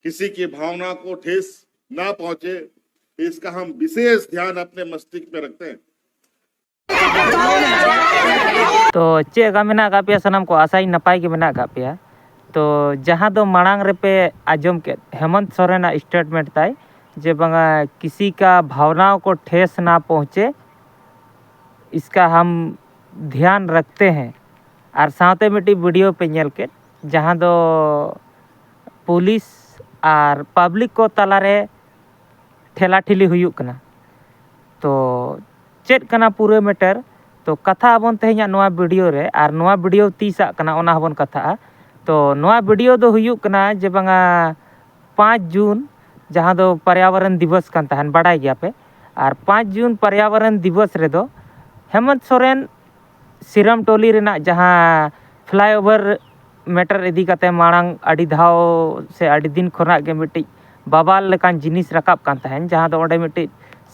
किसी की भावना को ठेस ना पहुंचे, इसका हम विशेष ध्यान अपने मस्तिष्क में रखते हैं। तो चेगा मेना का पे सनम को आशा नपाय के मेना का पे तो जहाँ दो मांग रे पे आजम के हेमंत सोरेन स्टेटमेंट ताई जे बंगा किसी का भावनाओं को ठेस ना पहुँचे, इसका हम ध्यान रखते हैं। और साथे मिट्टी वीडियो पे नेल के जहाँ दो पुलिस और पब्लिक को तलारे ठेला ठेली हुयुक कना। तो चेक कना पूरे मैटर तो कथा बन तेहना नोआ वीडियो रे और नोआ वीडियो तीसा कना ओना हबन कथा। तो नोआ वीडियो दो हुयुक कना जे बंगा 5 जून जहाँ दो पर्यावरण दिवस कान तहन बाडाय गया पे। और 5 जून पर्यावरण दिवस रे दो हेमंत सोरेन सिरम टोली रेना जहाँ फ्लाईओवर मैटर इदी कते मांग अड़ी धाव से अड़ी दिन खना के मिट्टी बाबाल लेकान जिनिस रकाब कान तहन जहाँ दो ओंडे मिट्टी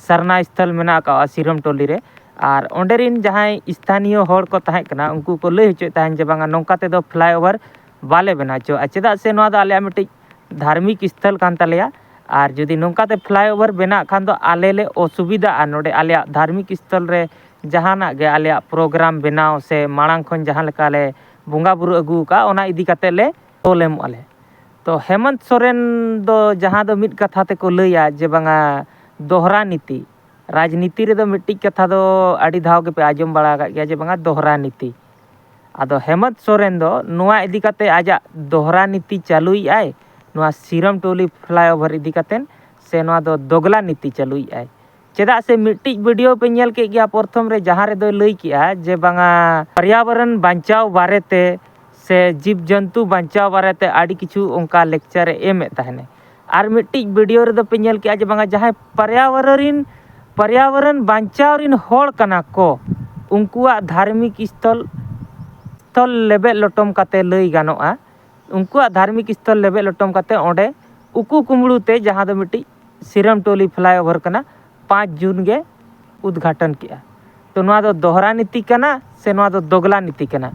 सरना स्थल मेना का सिरम टोली रे। और ओंडेरिन जहाँ स्थानीय होड़ को तहन कना उनको को लई हचो तहन जे बांगा नोंका ते दो फ्लाईओवर बाले बना चो चेदा से नोआ दो आले मिट्टी धार्मिक स्थल कान तलेया। और जुदी नोंका ते फ्लाईओवर बना खान दो आले ले असुविधा नोडे आले धार्मिक स्थल रे जहाना गे आले प्रोग्राम बनाव से मांग खन जहाँ लेका ले बंगा बुरु अगू का ओना इदी कते ले तोलेम आले। तो हेमंत सोरेन दो जहाँ दो मिट कथा ते को लैया जे बांगा दोहरा नीति राजनीति रे दो मिट्टी कथा दो अड़ी धाव के पे आजम बड़ा गया जे बांगा दोहरा नीति। आदो हेमंत सोरेन दो नोआ इदी कते आजा दोहरा नीति चालुई आय नोआ सिरम टोली फ्लाईओवर इदी कतेन से नोआ दो दोगला नीति चालुई आय। चेदा से मिट्टी वीडियो पे नेल के गया प्रथम रे जहाँ रे दो लई किया जे बांगा पर्यावरण बांचाव बारेते से जीव जंतु बांचाव बारेते आड़ी किछु उनका लेक्चर एम तहने। और मिट्टी वीडियो रे दो पे नेल किया जे बांगा जहाँ पर्यावरण बांचाव रिन होड़ कना को उनकुआ धार्मिक स्थल लेबे लटम काते लई गानोआ उनकुआ धार्मिक स्थल लेबे लटम काते ओंडे उकू कुमड़ू ते जहाँ दो मिट्टी सिरम टोली फ्लाईओवर कना 5 जून गे उद्घाटन किया। तो नोआ दो दोहरा नीति कना से नोआ दो दोगला नीति कना।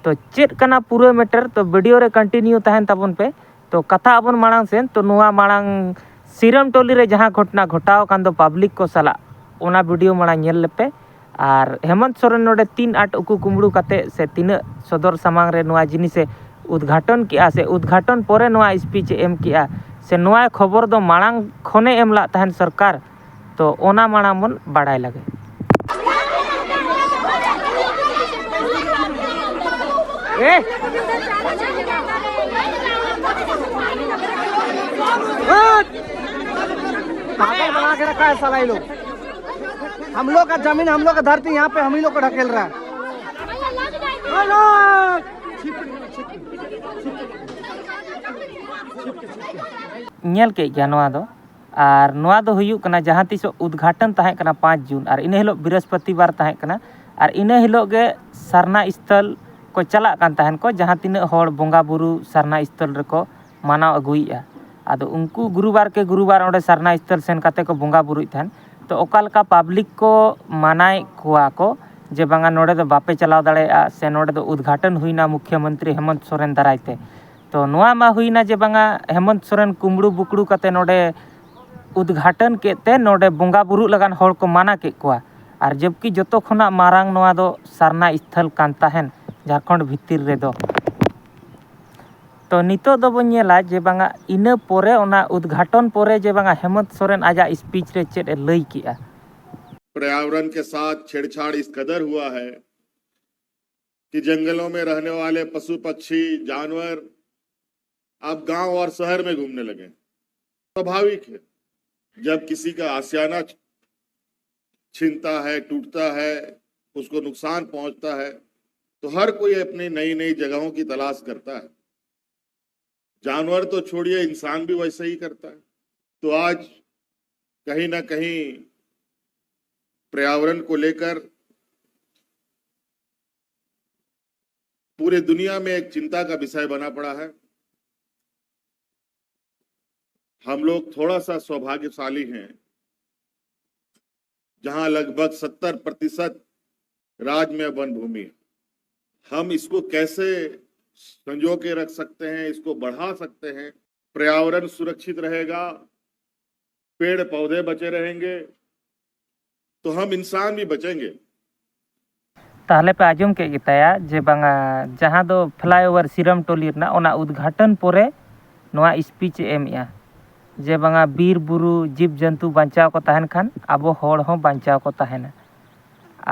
तो चेक कना पूरे मैटर तो वीडियो रे कंटिन्यू तहन ताबन पे। तो कथा अपन मांग सेन तो नोआ मांग सिरम टोली रे जहाँ घटना घटाव कान दो पब्लिक को सला ओना वीडियो मांग नेल लेपे। और हेमंत सोरेन नोडे 3-8 उकू कुमड़ू काते से तीन सदर सामांग रे नोआ जिनिसे उद्घाटन किया से उद्घाटन परे नोआ स्पीच एम किया से नोआ खबर दो मांग खने एमला तहन सरकार। तो ओना मांग मन बाड़ाय लगे। पागल बना के रखा है साला ये लोग। हम लोग का जमीन हम लोग का धरती यहाँ पे हम ही लोग को ढकेल रहा है। नेल के गया नोआ दो और नोआ दो हुयुक कना जहाँ तीस उद्घाटन तहन कना 5 जून और इन हिलो बृहस्पतिवार तहन कना और इन हिलो गे सरना स्थल को चला कान तहन को जहाँ तीन होड़ बंगा बुरु सरना स्थल रको मानाव अगुईया। आदो उनको गुरुवार ओंडे सरना स्थल सेन काते को बंगा बुरुई तहन तो ओकालका पब्लिक को मानाय कुआ को जे बांगा नोडे दो बापे चलाव दाड़ेया से नोडे दो उद्घाटन हुईना मुख्यमंत्री हेमंत सोरेन दारायते। तो नोआ मा हुईना जे बांगा हेमंत सोरेन कुमड़ू बुकड़ू काते नोडे उद्घाटन केते नोडे बंगा बुरु लगान होड़ को माना के कुआ। और जबकि जतो खना मारांग नोआ दो सरना स्थल कान तहन झारखंड भितर रे दो। तो नितो दो बन नेला जे बांगा इना पोरे ओना उद्घाटन पोरे जे बांगा हेमंत सोरेन आजा स्पीच रे चेड लई किया। पर्यावरण के साथ छेड़छाड़ इस कदर हुआ है कि जंगलों में रहने वाले पशु पक्षी जानवर अब गांव और शहर में घूमने लगे। स्वाभाविक है, जब किसी का आशियाना छीनता है, टूटता है, उसको नुकसान पहुंचता है तो हर कोई अपनी नई नई जगहों की तलाश करता है। जानवर तो छोड़िए, इंसान भी वैसे ही करता है। तो आज कहीं ना कहीं पर्यावरण को लेकर पूरे दुनिया में एक चिंता का विषय बना पड़ा है। हम लोग थोड़ा सा सौभाग्यशाली हैं जहां लगभग 70% राज्य में वन भूमि है। हम इसको कैसे संजो के रख सकते हैं, इसको बढ़ा सकते हैं, पर्यावरण सुरक्षित रहेगा, पेड़ पौधे बचे रहेंगे, तो हम इंसान भी बचेंगे। ताहले पे आजम के गिताया जे बांगा जहाँ दो फ्लाईओवर सिरम टोली रना ओना उद्घाटन पोरे नोआ स्पीच एमया जे बांगा बीर बुरु जीव जंतु बांचाव को तहन खान आबो होड़ हो बांचाव को तहना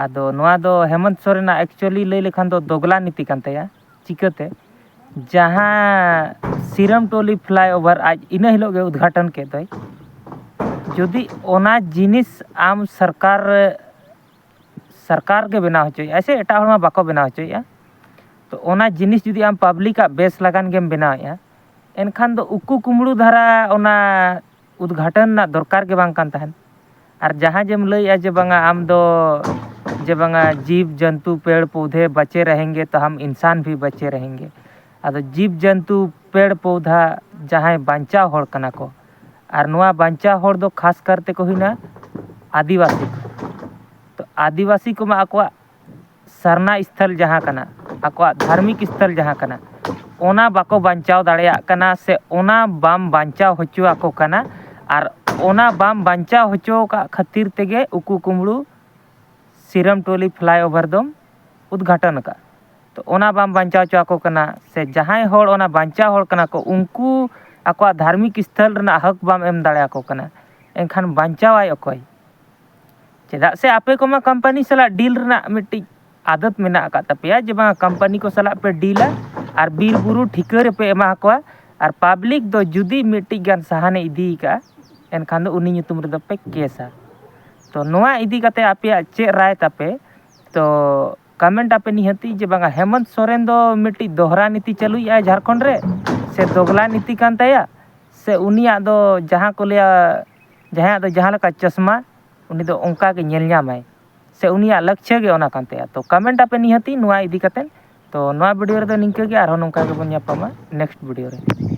आदो नोआ दो हेमंत सोरेना एक्चुअली लई लेखान दो दोगला नीति कान तया चिकते जहाँ सिरम टोली फ्लाईओवर आज इना हिलो गे उद्घाटन के दोय जुदी ओना जिनिस आम सरकार के बनाव होचोय ऐसे एटा हरमा बाको बनाव होचोय तो ओना जिनिस जुदी आम पब्लिक आ बेस लगान गेम बनावया एनखान दो उकु कुमड़ू धारा ओना उद्घाटन ना दरकार के बांग कान तहन और जहाँ जेम लइया जे बांगा आम दो जे बांगा जीव जंतु पेड़ पौधे बचे रहेंगे तो हम इंसान भी बचे रहेंगे आदो जीव जंतु पेड़ पौधा जहाँ बांचा होड़ कना को और नोआ बांचा होड़ दो खास करते को हुईना आदिवासी को तो आदिवासी को मा आकवा सरना स्थल जहाँ कना आकवा धार्मिक स्थल जहाँ कना ओना बाको बांचाव दाड़ेया कना से ओना बाम बांचाव होचो आको कना और ओना बाम बांचाव होचो का खातिर तेगे उकु कुमड़ू सिरम टोली फ्लाईओवर दम उद्घाटन का तो ओना बाम बांचाव चो आको कना से जहाँ होड़ ओना बांचाव होड़ कना को उनको आको धार्मिक स्थल रना हक बाम एम दाड़े आको कना एनखान बांचाव आय अकोय चेदा से आपे को मा कंपनी सला डील रना मिट्टी आदत मेना आका तपेया जे बा कंपनी को सला पे डीला और बीर बुरु ठिकर पे एमा को और पब्लिक दो जुदी मिट्टी गान सहाने इदी का एनखान दो उनी nyutum रे दो पे केसा तो नोआ इदी काते आपे चे राय तापे तो कमेंट आपे निहती जे बांगा हेमंत सोरेन दो मिट्टी दोहरा नीति चलुया झारखंड रे से दोगला नीति कान तया से उनिया दो जहाँ को लिया जहाँ दो जहाँ लका चश्मा उनी दो ओंका के नेल ᱧᱟᱢᱟᱭ से उनिया लक्ष्य गे ओना कान तया तो कमेंट आपे निहती नोआ इदी काते तो नोआ वीडियो रे दो निंका गे आरो नोंका गे बन ᱧᱟᱯᱟᱢᱟ नेक्स्ट वीडियो रे।